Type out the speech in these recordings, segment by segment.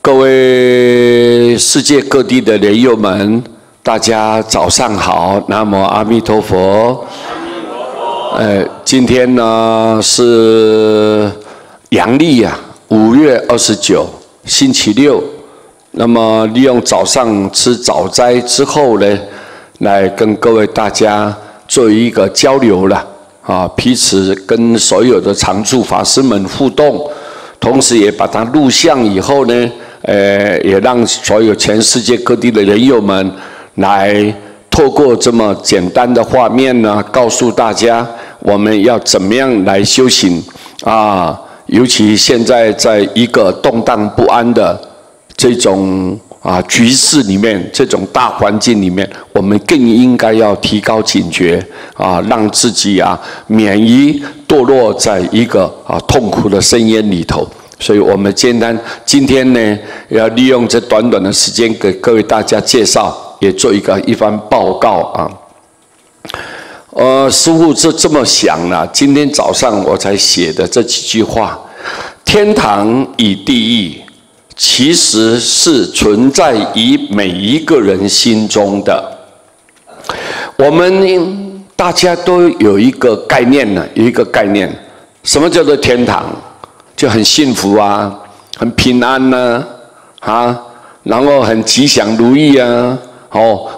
各位世界各地的莲友们，大家早上好，南无阿弥陀佛。今天呢是阳历5月29，星期六。那么利用早上吃早斋之后呢，来跟各位大家做一个交流了彼此跟所有的常住法师们互动，同时也把它录像以后呢。也让所有全世界各地的人友们来透过这么简单的画面呢，告诉大家我们要怎么样来修行尤其现在在一个动荡不安的这种局势里面，这种大环境里面，我们更应该要提高警觉让自己免于堕落在一个痛苦的深渊里头。所以我们今天呢，要利用这短短的时间给各位大家介绍，也做一番报告师父是这么想了，今天早上我才写的这几句话：天堂与地狱其实是存在于每一个人心中的。我们大家都有一个概念什么叫做天堂？就很幸福很平安然后很吉祥如意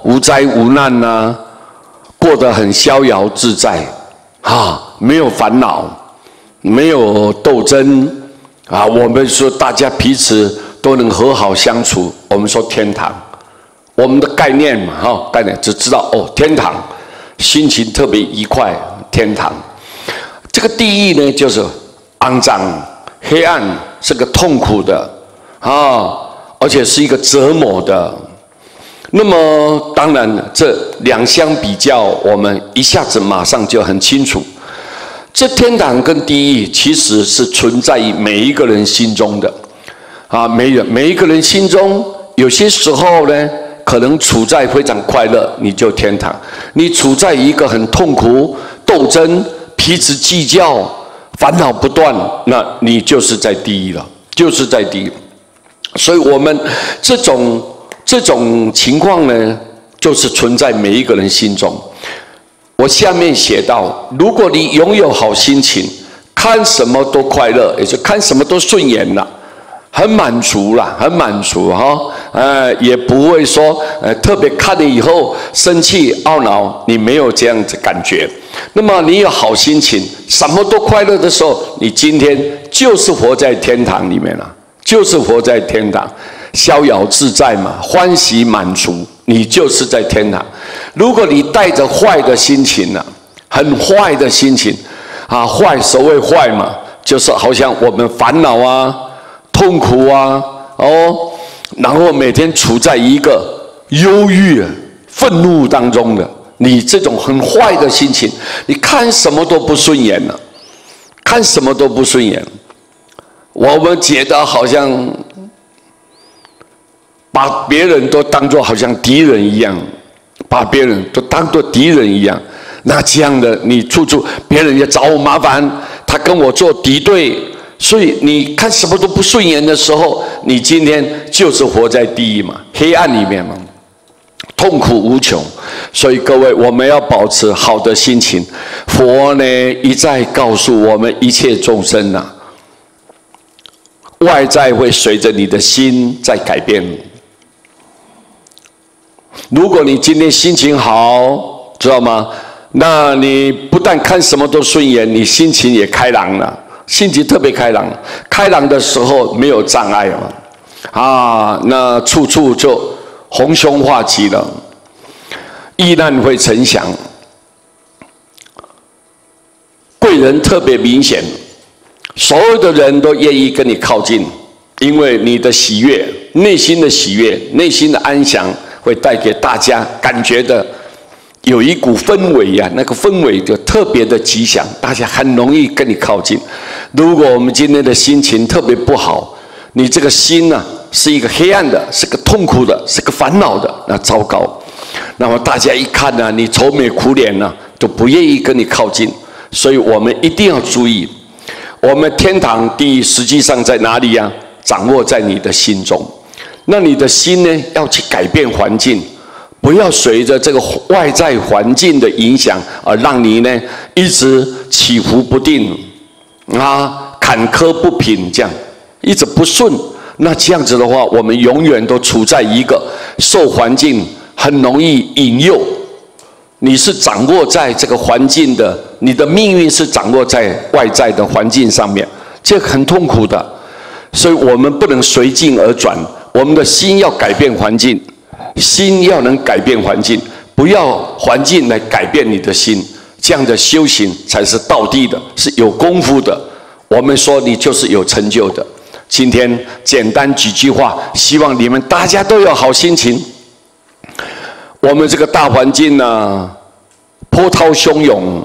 无灾无难过得很逍遥自在没有烦恼，没有斗争我们说大家彼此都能和好相处，我们说天堂。我们的概念概念只知道天堂，心情特别愉快，天堂。这个地狱呢，就是肮脏。黑暗是个痛苦的而且是一个折磨的。那么当然这两相比较，我们一下子马上就很清楚，这天堂跟地狱其实是存在于每一个人心中的每一个人心中，有些时候呢可能处在非常快乐，你就天堂；你处在一个很痛苦、斗争、彼此计较、烦恼不断，那你就是在地狱了，就是在地狱。所以我们这种情况呢，就是存在每一个人心中。我下面写到，如果你拥有好心情，看什么都快乐，也就看什么都顺眼了，很满足啦，很满足也不会说特别看了以后生气懊恼，你没有这样子感觉。那么你有好心情，什么都快乐的时候，你今天就是活在天堂里面了，就是活在天堂，逍遥自在嘛，欢喜满足，你就是在天堂。如果你带着坏的心情很坏的心情坏，所谓坏嘛，就是好像我们烦恼痛苦然后每天处在一个忧郁、愤怒当中的。你这种很坏的心情，你看什么都不顺眼了，看什么都不顺眼。我们觉得好像把别人都当作好像敌人一样，把别人都当作敌人一样。那这样的，你处处别人也找我麻烦，他跟我做敌对，所以你看什么都不顺眼的时候，你今天就是活在地狱嘛，黑暗里面嘛。痛苦无穷，所以各位，我们要保持好的心情。佛呢一再告诉我们，一切众生外在会随着你的心在改变。如果你今天心情好，知道吗？那你不但看什么都顺眼，你心情也开朗了，心情特别开朗。开朗的时候没有障碍那处处就红凶化吉了，疫难会呈祥，贵人特别明显，所有的人都愿意跟你靠近，因为你的喜悦，内心的喜悦，内心的安详，会带给大家感觉的有一股氛围那个氛围就特别的吉祥，大家很容易跟你靠近。如果我们今天的心情特别不好，你这个心是一个黑暗的，是个痛苦的，是个烦恼的，那糟糕。那么大家一看你愁眉苦脸都不愿意跟你靠近。所以我们一定要注意，我们天堂地狱实际上在哪里掌握在你的心中。那你的心呢，要去改变环境，不要随着这个外在环境的影响而让你呢一直起伏不定啊，坎坷不平，这样一直不顺。那这样子的话，我们永远都处在一个受环境很容易引诱。你是掌握在这个环境的，你的命运是掌握在外在的环境上面，这很痛苦的。所以我们不能随境而转，我们的心要改变环境，心要能改变环境，不要环境来改变你的心。这样的修行才是道地的，是有功夫的。我们说你就是有成就的。今天简单几句话，希望你们大家都有好心情。我们这个大环境呢，波涛汹涌，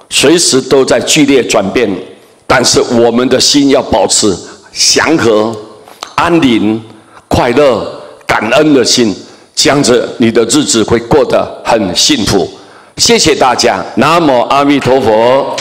随时都在剧烈转变，但是我们的心要保持祥和、安宁、快乐、感恩的心，这样子你的日子会过得很幸福。谢谢大家，南无阿弥陀佛。